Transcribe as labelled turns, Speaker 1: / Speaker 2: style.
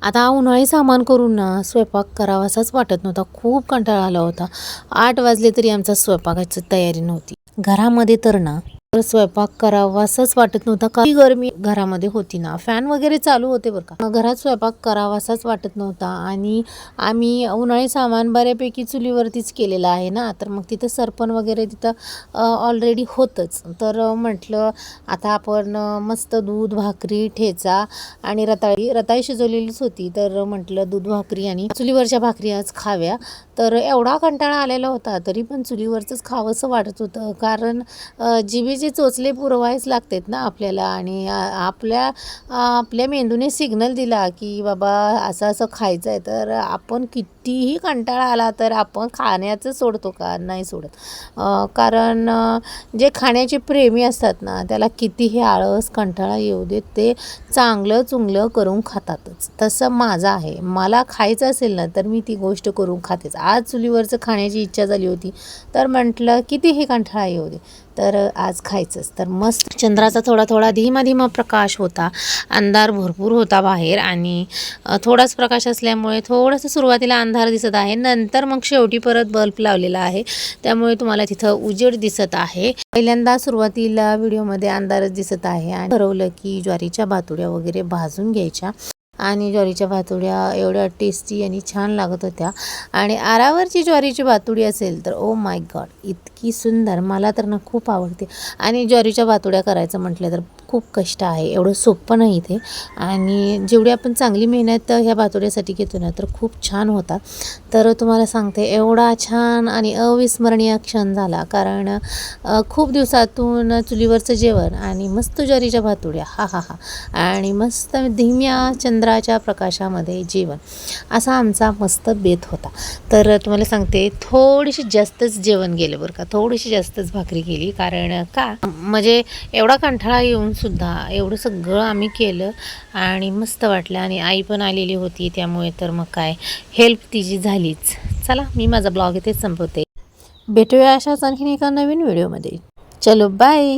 Speaker 1: आता उन्हाळी सामान करून ना स्वयंपाक करावासाच वाटत नव्हता. खूप कंटाळा आला होता. 8 वाजले तरी आमचा स्वयंपाकाची तयारी नव्हती. घरामध्ये तर ना तर स्वयंपाक करावासाच वाटत नव्हता. काही गरमी घरामध्ये होती ना, फॅन वगैरे चालू होते बरं का. घरात स्वयंपाक करावासाच वाटत नव्हता आणि आम्ही उन्हाळी सामान बऱ्यापैकी चुलीवरतीच केलेलं आहे ना, तर मग तिथं सरपण वगैरे तिथं ऑलरेडी होतंच. तर म्हटलं आता आपण मस्त दूध, भाकरी, ठेचा आणि रताळी शिजवलेलीच होती. तर म्हटलं दूध भाकरी आणि चुलीवरच्या भाकरी आज खाव्या. तर एवढा कंटाळा आलेला होता तरी पण चुलीवरचंच खावंसं वाटत होतं. कारण जिभेचे चोचले पुरवायच लागतात ना आपल्याला आणि आपल्या मेंदूने सिग्नल दिला की बाबा असं असं खायचं आहे, तर आपण कितीही कंटाळा आला तर आपण खाण्याचं सोडतो का? नाही सोडत. कारण जे खाण्याचे प्रेमी असतात ना त्याला कितीही आळस कंटाळा येऊ देत ते चांगलं चुंगलं करून खातातच. तसं माझं आहे. मला खायचं असेल ना तर मी ती गोष्ट करून खातेच. आज चुलीवरचं खाण्याची इच्छा झाली होती तर म्हटलं कितीही कंटाळा येऊ दे तर आज खायचंच. तर मस्त चंद्राचा थोडा थोडा धीमा धीमा प्रकाश होता. अंधार भरपूर होता बाहेर आणि थोडाच प्रकाश असल्यामुळे थोडंसं सुरुवातीला अंधार दिसत आहे. नंतर मग शेवटी परत बल्ब लावलेला आहे त्यामुळे तुम्हाला तिथं उजेड दिसत आहे. पहिल्यांदा सुरुवातीला व्हिडिओमध्ये अंधारच दिसत आहे आणि ठरवलं की ज्वारीच्या भातुड्या वगैरे भाजून घ्यायच्या आणि ज्वारीच्या भातुड्या एवढ्या टेस्टी आणि छान लागत होत्या. आणि आरावरची ज्वारीची भातुडी असेल तर ओ माय गॉड इतकी सुंदर, मला तर ना खूप आवडते. आणि ज्वारीच्या भातुड्या करायचं म्हटलं तर खूप कष्ट आहे, एवढं सोपं नाही इथे. आणि जेवढी आपण चांगली मेहनत ह्या भातुड्यासाठी घेतो ना तर खूप छान होतात. तर तुम्हाला सांगते एवढा छान आणि अविस्मरणीय क्षण झाला. कारण खूप दिवसातून चुलीवरचं जेवण आणि मस्त ज्वारीच्या भातुड्या हा हा हा आणि मस्त धीम्या चंद्राच्या प्रकाशामध्ये जेवण असा आमचा मस्त बेत होता. तर तुम्हाला सांगते थोडीशी जास्तच जेवण गेलं बरं का, थोडीशी जास्तच भाकरी केली. कारण का म्हणजे एवढा कंटाळा येऊन सुद्धा एवढं सगळं आम्ही केलं आणि मस्त वाटलं. आणि आई पण आलेली होती त्यामुळे तर मग काय हेल्प तिची झालीच. चला मी माझा ब्लॉग इथेच संपवते. भेटूया अशाच आणखीन एका नवीन व्हिडिओमध्ये. चलो बाय.